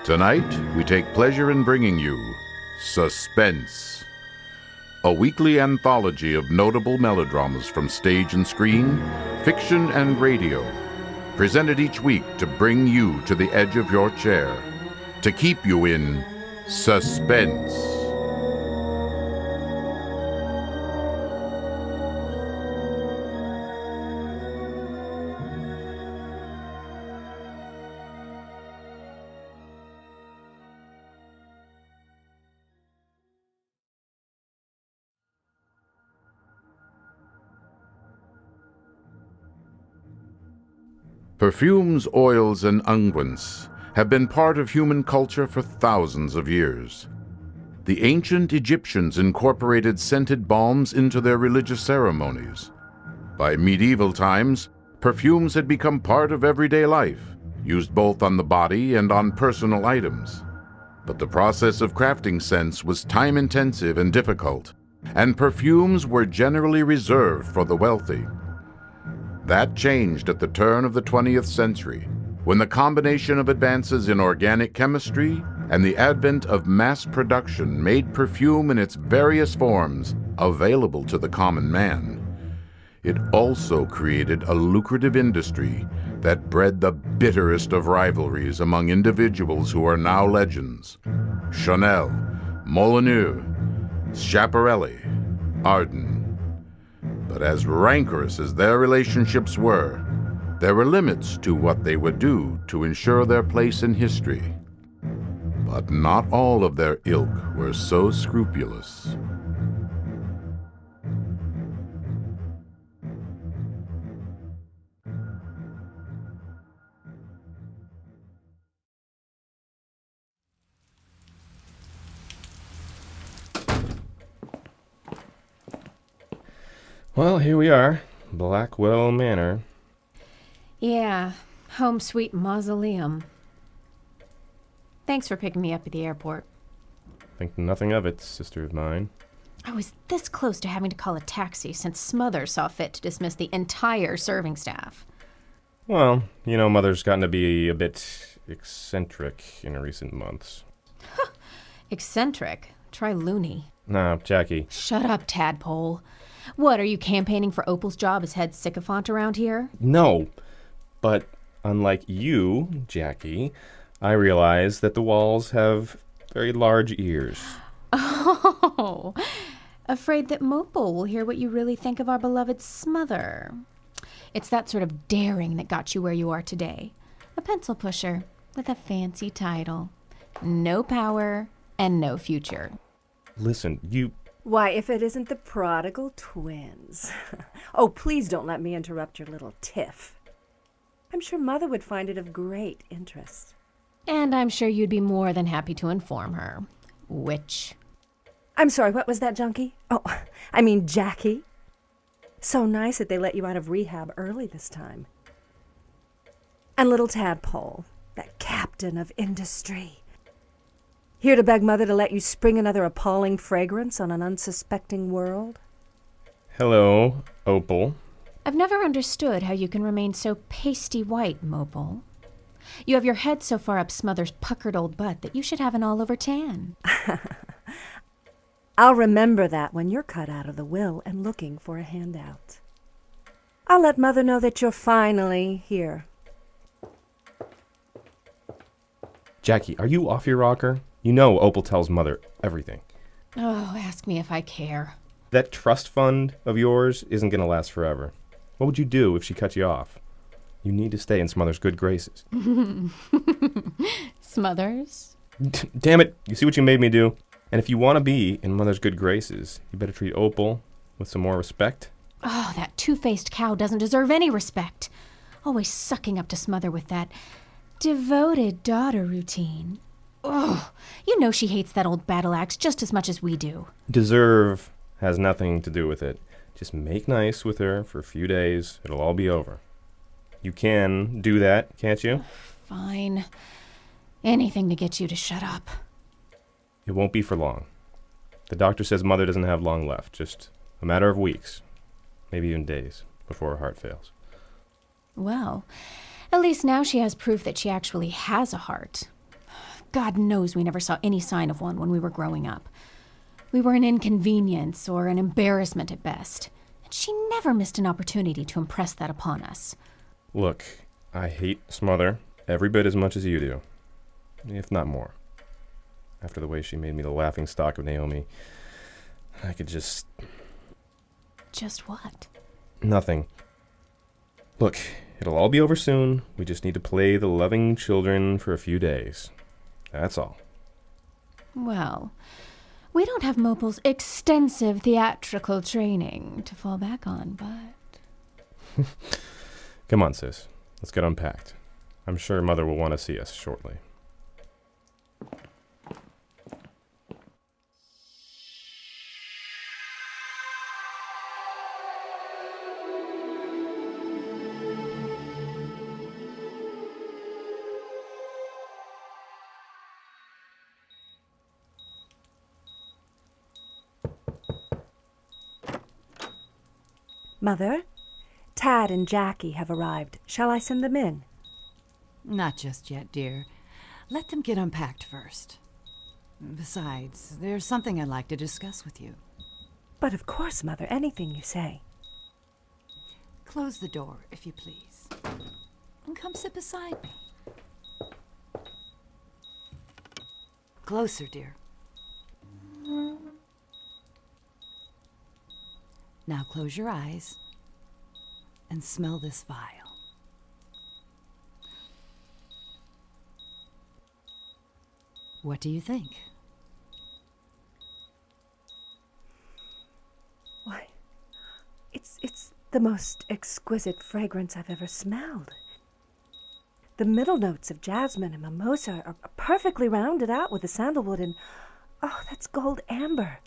Tonight, we take pleasure in bringing you Suspense, a weekly anthology of notable melodramas from stage and screen, fiction and radio, presented each week to bring you to the edge of your chair, to keep you in suspense. Perfumes, oils, and unguents have been part of human culture for thousands of years. The ancient Egyptians incorporated scented balms into their religious ceremonies. By medieval times, perfumes had become part of everyday life, used both on the body and on personal items. But the process of crafting scents was time-intensive and difficult, and perfumes were generally reserved for the wealthy. That changed at the turn of the 20th century, when the combination of advances in organic chemistry and the advent of mass production made perfume in its various forms available to the common man. It also created a lucrative industry that bred the bitterest of rivalries among individuals who are now legends: Chanel, Molyneux, Schiaparelli, Arden. But as rancorous as their relationships were, there were limits to what they would do to ensure their place in history. But not all of their ilk were so scrupulous. Well, here we are, Blackwell Manor. Yeah, home sweet mausoleum. Thanks for picking me up at the airport. Think nothing of it, sister of mine. I was this close to having to call a taxi since Smothers saw fit to dismiss the entire serving staff. Well, you know, Mother's gotten to be a bit eccentric in recent months. Eccentric? Try loony. Nah, Jackie. Shut up, tadpole. What, are you campaigning for Opal's job as head sycophant around here? No, but unlike you, Jackie, I realize that the walls have very large ears. Oh, afraid that Mopal will hear what you really think of our beloved Smother. It's that sort of daring that got you where you are today. A pencil pusher with a fancy title. No power and no future. Listen, you... Why, if it isn't the prodigal twins. Oh, please don't let me interrupt your little tiff. I'm sure Mother would find it of great interest. And I'm sure you'd be more than happy to inform her. Which? I'm sorry, what was that, Junkie? Oh, I mean Jackie. So nice that they let you out of rehab early this time. And little Tadpole, that captain of industry. Here to beg Mother to let you spring another appalling fragrance on an unsuspecting world? Hello, Opal. I've never understood how you can remain so pasty white, Mopal. You have your head so far up Smothers' puckered old butt that you should have an all-over tan. I'll remember that when you're cut out of the will and looking for a handout. I'll let Mother know that you're finally here. Jackie, are you off your rocker? You know Opal tells Mother everything. Oh, ask me if I care. That trust fund of yours isn't going to last forever. What would you do if she cut you off? You need to stay in Smothers' good graces. Smothers? Damn it, you see what you made me do? And if you want to be in Mother's good graces, you better treat Opal with some more respect. Oh, that two-faced cow doesn't deserve any respect. Always sucking up to Smother with that devoted daughter routine. Ugh, you know she hates that old battle axe just as much as we do. Deserve has nothing to do with it. Just make nice with her for a few days. It'll all be over. You can do that, can't you? Fine. Anything to get you to shut up. It won't be for long. The doctor says Mother doesn't have long left. Just a matter of weeks, maybe even days, before her heart fails. Well, at least now she has proof that she actually has a heart. God knows we never saw any sign of one when we were growing up. We were an inconvenience or an embarrassment at best, and she never missed an opportunity to impress that upon us. Look, I hate Smother every bit as much as you do, if not more. After the way she made me the laughing stock of Naomi, I could just... Just what? Nothing. Look, it'll all be over soon. We just need to play the loving children for a few days. That's all. Well, we don't have Mopel's extensive theatrical training to fall back on, but... Come on, sis. Let's get unpacked. I'm sure Mother will want to see us shortly. Mother, Tad and Jackie have arrived. Shall I send them in? Not just yet, dear. Let them get unpacked first. Besides, there's something I'd like to discuss with you. But of course, Mother, anything you say. Close the door, if you please. And come sit beside me. Closer, dear. Now close your eyes and smell this vial. What do you think? Why, it's the most exquisite fragrance I've ever smelled. The middle notes of jasmine and mimosa are perfectly rounded out with the sandalwood and, oh, that's gold amber.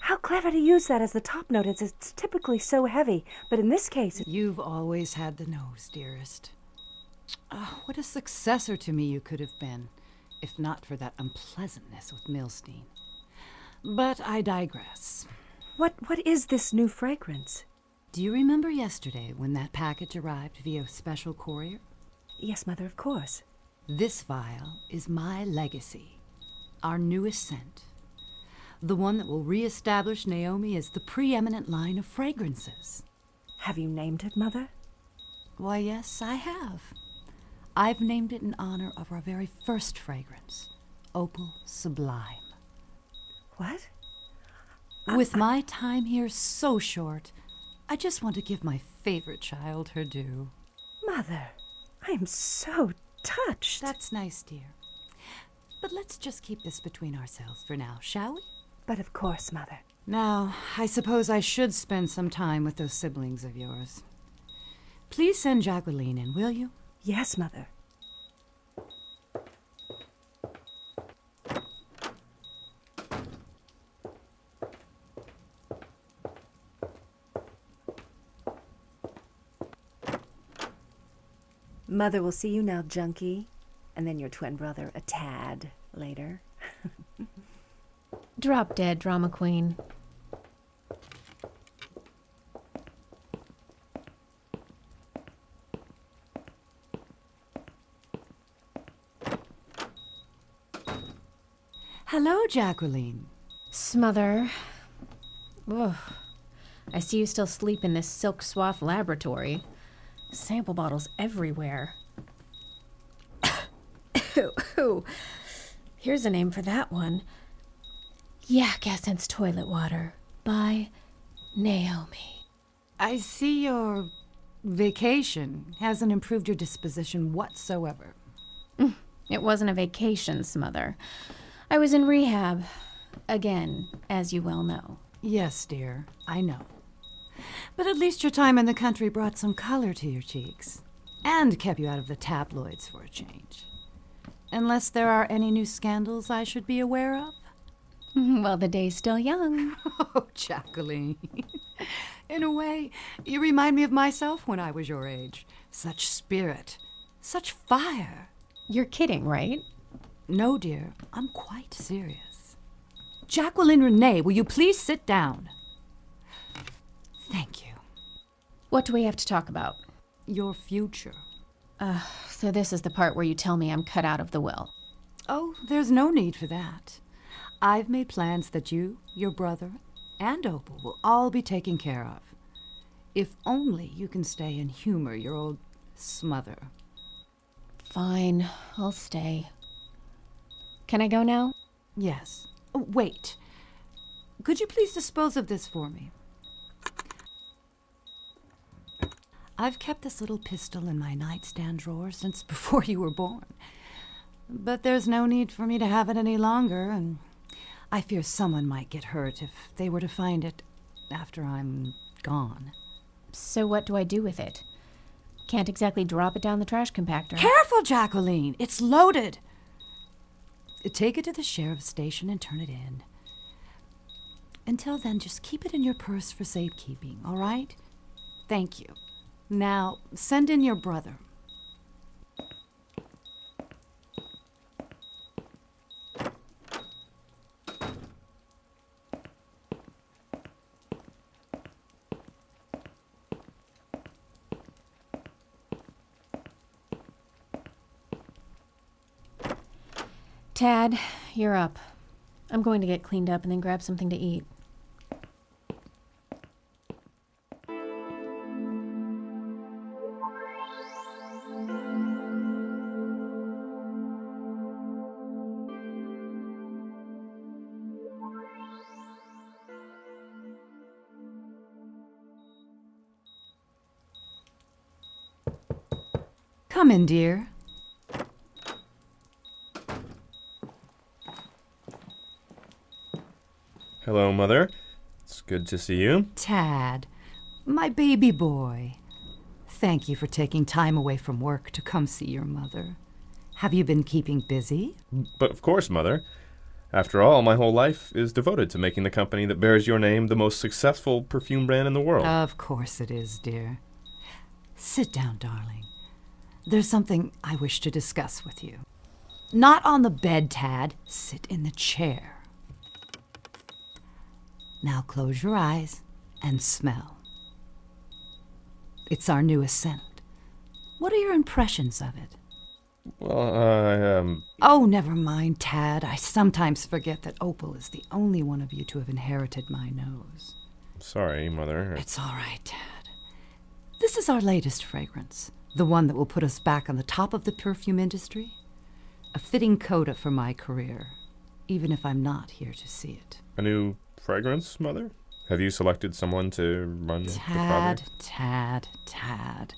How clever to use that as the top note, as it's typically so heavy, but in this case... You've always had the nose, dearest. Oh, what a successor to me you could have been, if not for that unpleasantness with Milstein. But I digress. What is this new fragrance? Do you remember yesterday when that package arrived via special courier? Yes, Mother, of course. This vial is my legacy, our newest scent. The one that will reestablish Naomi as the preeminent line of fragrances. Have you named it, Mother? Why, yes, I have. I've named it in honor of our very first fragrance, Opal Sublime. What? With my time here so short, I just want to give my favorite child her due. Mother, I am so touched. That's nice, dear. But let's just keep this between ourselves for now, shall we? But of course, Mother. Now, I suppose I should spend some time with those siblings of yours. Please send Jacqueline in, will you? Yes, Mother. Mother will see you now, Junkie, and then your twin brother, a Tad, later. Drop dead, drama queen. Hello, Jacqueline. Smother. Ugh. I see you still sleep in this silk swath laboratory. Sample bottles everywhere. Ooh. Here's a name for that one. Yak Essence Toilet Water by Naomi. I see your vacation hasn't improved your disposition whatsoever. It wasn't a vacation, Smother. I was in rehab. Again, as you well know. Yes, dear, I know. But at least your time in the country brought some color to your cheeks. And kept you out of the tabloids for a change. Unless there are any new scandals I should be aware of? Well, the day's still young. Oh, Jacqueline. In a way, you remind me of myself when I was your age. Such spirit. Such fire. You're kidding, right? No, dear. I'm quite serious. Jacqueline Renee, will you please sit down? Thank you. What do we have to talk about? Your future. So this is the part where you tell me I'm cut out of the will. Oh, there's no need for that. I've made plans that you, your brother, and Opal will all be taken care of. If only you can stay and humor your old smother. Fine, I'll stay. Can I go now? Yes. Oh, wait. Could you please dispose of this for me? I've kept this little pistol in my nightstand drawer since before you were born. But there's no need for me to have it any longer, and I fear someone might get hurt if they were to find it after I'm gone. So what do I do with it? Can't exactly drop it down the trash compactor. Careful, Jacqueline! It's loaded! Take it to the sheriff's station and turn it in. Until then, just keep it in your purse for safekeeping, all right? Thank you. Now, send in your brother. Tad, you're up. I'm going to get cleaned up and then grab something to eat. Come in, dear. Hello, Mother. It's good to see you. Tad, my baby boy. Thank you for taking time away from work to come see your mother. Have you been keeping busy? But of course, Mother. After all, my whole life is devoted to making the company that bears your name the most successful perfume brand in the world. Of course it is, dear. Sit down, darling. There's something I wish to discuss with you. Not on the bed, Tad. Sit in the chair. Now close your eyes and smell. It's our newest scent. What are your impressions of it? Well, Oh, never mind, Tad. I sometimes forget that Opal is the only one of you to have inherited my nose. sorry, Mother. It's all right, Tad. This is our latest fragrance, the one that will put us back on the top of the perfume industry. A fitting coda for my career, even if I'm not here to see it. A new fragrance, Mother? Have you selected someone to run the project? Tad.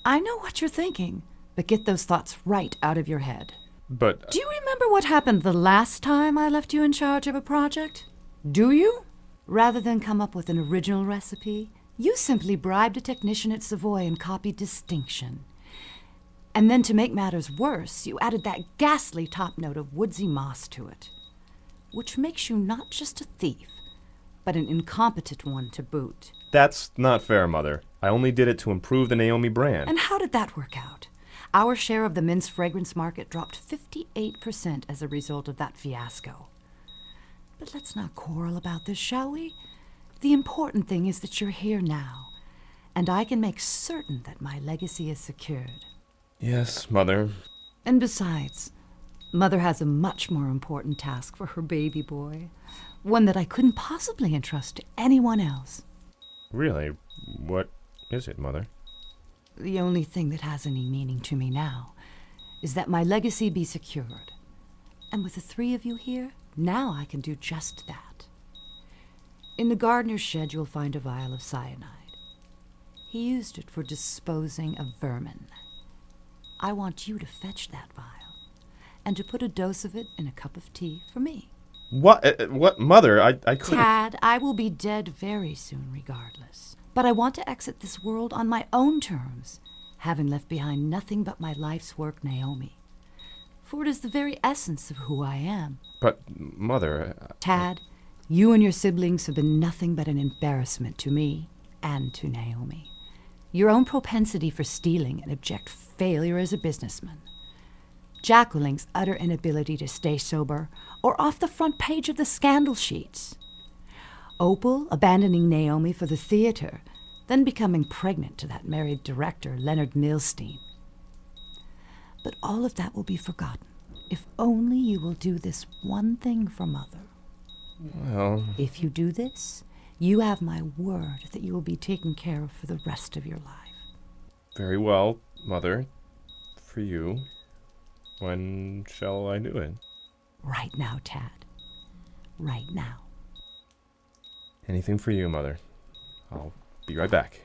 I know what you're thinking, but get those thoughts right out of your head. But Do you remember what happened the last time I left you in charge of a project? Do you? Rather than come up with an original recipe, you simply bribed a technician at Savoy and copied distinction. And then to make matters worse, you added that ghastly top note of woodsy moss to it, which makes you not just a thief, but an incompetent one to boot. that's not fair, Mother. I only did it to improve the Naomi brand. And how did that work out? Our share of the men's fragrance market dropped 58% as a result of that fiasco. But let's not quarrel about this, shall we? The important thing is that you're here now, and I can make certain that my legacy is secured. Yes, Mother. And besides, Mother has a much more important task for her baby boy, one that I couldn't possibly entrust to anyone else. Really? What is it, Mother? The only thing that has any meaning to me now is that my legacy be secured. And with the three of you here, now I can do just that. In the gardener's shed, you'll find a vial of cyanide. He used it for disposing of vermin. I want you to fetch that vial and to put a dose of it in a cup of tea for me. What, Mother? I couldn't... Tad, I will be dead very soon regardless. But I want to exit this world on my own terms, having left behind nothing but my life's work, Naomi. For it is the very essence of who I am. But, Mother... Tad, you and your siblings have been nothing but an embarrassment to me and to Naomi. Your own propensity for stealing and abject failure as a businessman. Jacqueline's utter inability to stay sober or off the front page of the scandal sheets. Opal abandoning Naomi for the theater, then becoming pregnant to that married director, Leonard Milstein. But all of that will be forgotten If only you will do this one thing for Mother. Well, If you do this, you have my word that you will be taken care of for the rest of your life. very well, Mother. For you. When shall I do it? Right now, Tad. Right now. Anything for you, Mother. I'll be right back.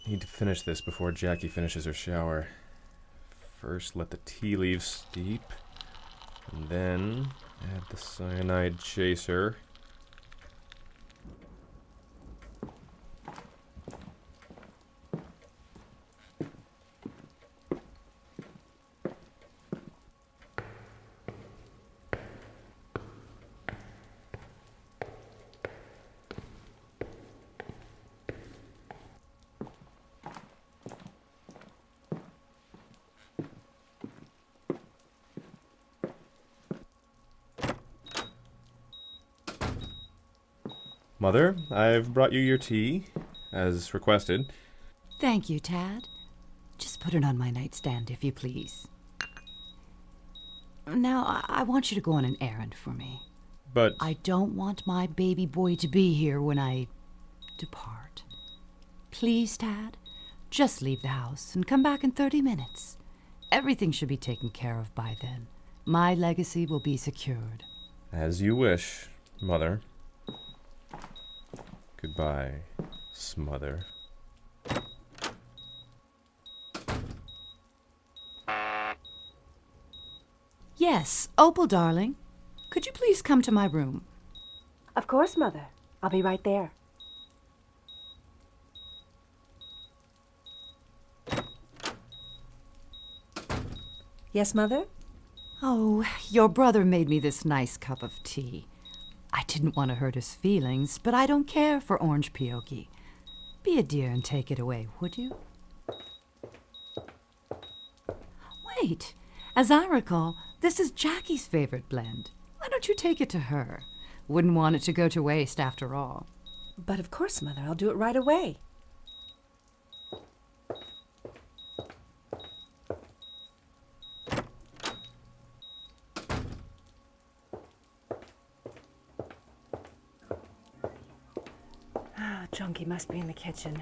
Need to finish this before Jackie finishes her shower. First, let the tea leaves steep, and then add the cyanide chaser. Mother, I've brought you your tea, as requested. Thank you, Tad. Just put it on my nightstand, if you please. Now, I want you to go on an errand for me. But I don't want my baby boy to be here when I depart. Please, Tad, just leave the house and come back in 30 minutes. Everything should be taken care of by then. My legacy will be secured. as you wish, Mother. Goodbye, Smother. Yes, Opal, darling. Could you please come to my room? Of course, Mother. I'll be right there. Yes, Mother? Oh, your brother made me this nice cup of tea. I didn't want to hurt his feelings, but I don't care for orange peyote. Be a dear and take it away, would you? Wait, as I recall, this is Jackie's favorite blend. Why don't you take it to her? Wouldn't want it to go to waste after all. But of course, Mother. I'll do it right away. Junkie must be in the kitchen.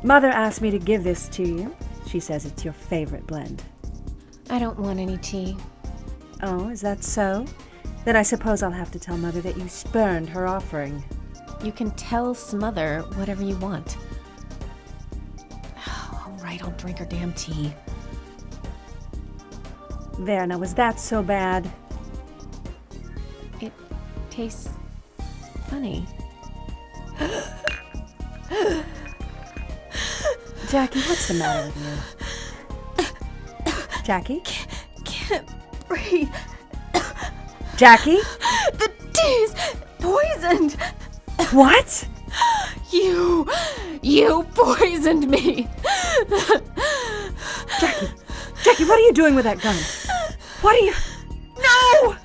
Mother asked me to give this to you. She says it's your favorite blend. I don't want any tea. Oh, is that so? Then I suppose I'll have to tell Mother that you spurned her offering. You can tell Smother whatever you want. All right, I'll drink her damn tea. There, now was that so bad? It tastes funny. Jackie, what's the matter with you? Jackie? Can't breathe. Jackie? The tea's poisoned. What? You poisoned me. Jackie, what are you doing with that gun? What are you... No!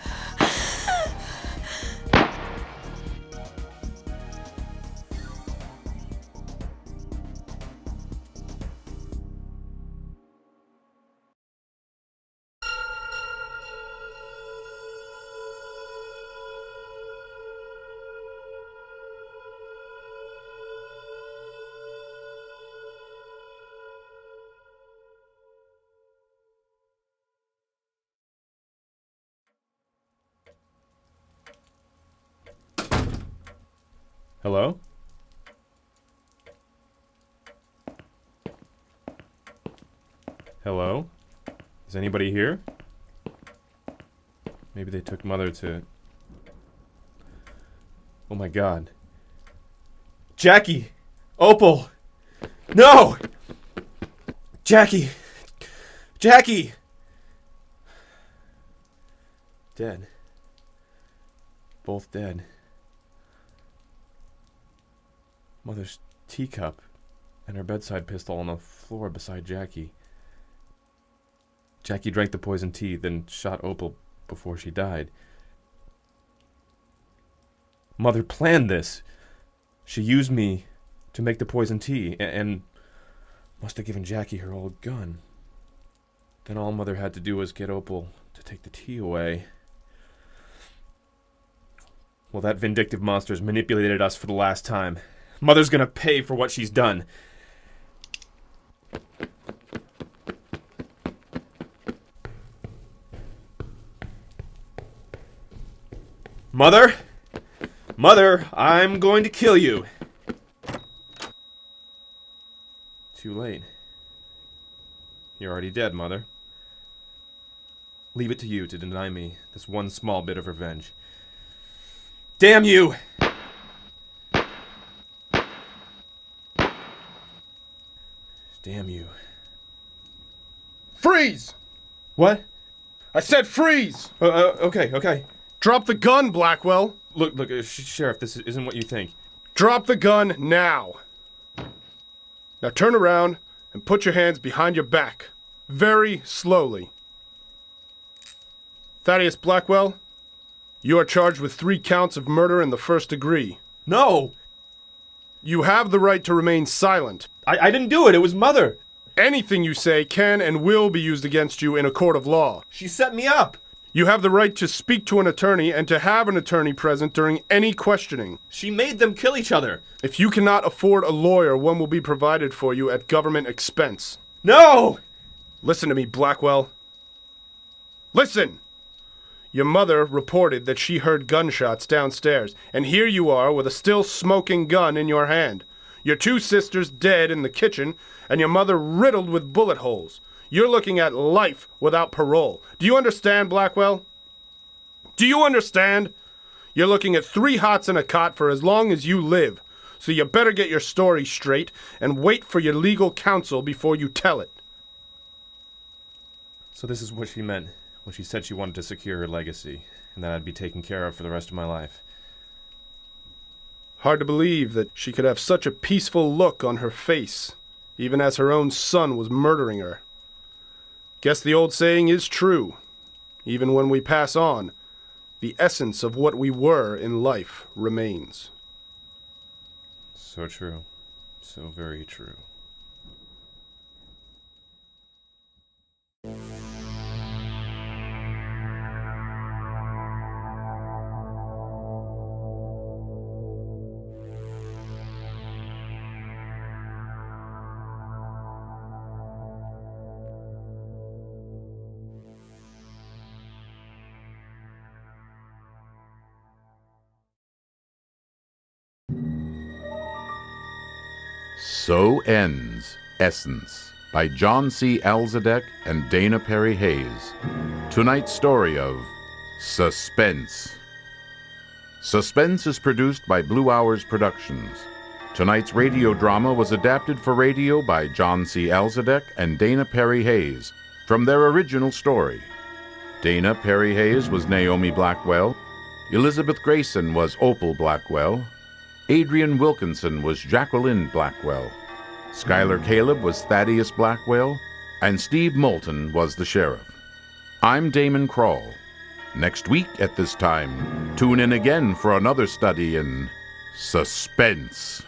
Hello? Hello? Is anybody here? Maybe they took Mother to... Oh my God. Jackie! Opal! No! Jackie! Jackie! Dead. Both dead. Mother's teacup and her bedside pistol on the floor beside Jackie. Jackie drank the poisoned tea, then shot Opal before she died. Mother planned this. She used me to make the poisoned tea, and must have given Jackie her old gun. Then all Mother had to do was get Opal to take the tea away. Well, that vindictive monster's manipulated us for the last time. Mother's gonna pay for what she's done. Mother? Mother, I'm going to kill you. Too late. You're already dead, Mother. Leave it to you to deny me this one small bit of revenge. Damn you! Damn you. Freeze! What? I said freeze! Okay. Drop the gun, Blackwell! Look, Sheriff, this isn't what you think. Drop the gun now! Now turn around and put your hands behind your back. Very slowly. Thaddeus Blackwell, you are charged with 3 counts of murder in the 1st degree. No! You have the right to remain silent. I didn't do it. It was Mother. Anything you say can and will be used against you in a court of law. She set me up. You have the right to speak to an attorney and to have an attorney present during any questioning. She made them kill each other. If you cannot afford a lawyer, one will be provided for you at government expense. No! Listen to me, Blackwell. Listen! Your mother reported that she heard gunshots downstairs, and here you are with a still smoking gun in your hand. Your 2 sisters dead in the kitchen, and your mother riddled with bullet holes. You're looking at life without parole. Do you understand, Blackwell? Do you understand? You're looking at 3 hots in a cot for as long as you live. So you better get your story straight and wait for your legal counsel before you tell it. So this is what she meant when she said she wanted to secure her legacy, and that I'd be taken care of for the rest of my life. Hard to believe that she could have such a peaceful look on her face, even as her own son was murdering her. Guess the old saying is true. Even when we pass on, the essence of what we were in life remains. So true. So very true. So ends Essence by John C. Alzadek and Dana Perry Hayes. Tonight's story of Suspense. Suspense is produced by Blue Hours Productions. Tonight's radio drama was adapted for radio by John C. Alzadek and Dana Perry Hayes from their original story. Dana Perry Hayes was Naomi Blackwell. Elizabeth Gracen was Opal Blackwell. Adrienne Wilkinson was Jacqueline Blackwell. Skyler Caleb was Thaddeus Blackwell. And Steve Moulton was the sheriff. I'm Damon Krall. Next week at this time, tune in again for another study in suspense.